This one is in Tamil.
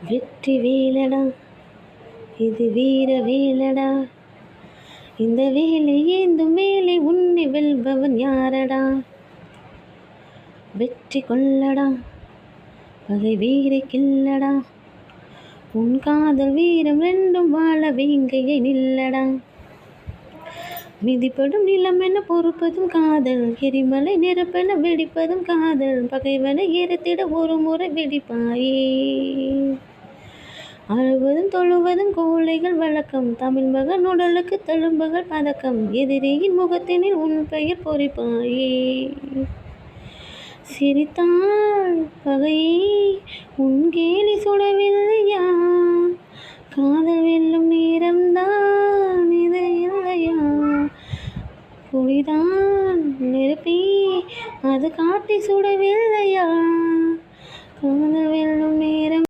வெற்றி வேலடா இது வீர வேலடா, இந்த வேலை ஏந்தும் வேலை உன்னை வெல்பவன் யாரடா. வெற்றி கொள்ளடா பகை வீரை கில்லடா, உன் காதல் வீரம் ரெண்டும் வாழ வேங்கையை நில்லடா. மிதிப்படும் நிலம் என பொறுப்பதும் காதல், எரிமலை நிரப்பென வெடிப்பதும் காதல், பகைவனை எரித்திட ஒரு முறை வெடிப்பாயே. அழுவதும் தொழுவதும் கோழைகள் வழக்கம், தமிழ் மகன் உடலுக்கு தழும்புகள் பதக்கம், எதிரியின் முகத்தினில் உன் பெயர் பொறிப்பாயே. சிரித்தால் பகையை உன் கேலி சுடவே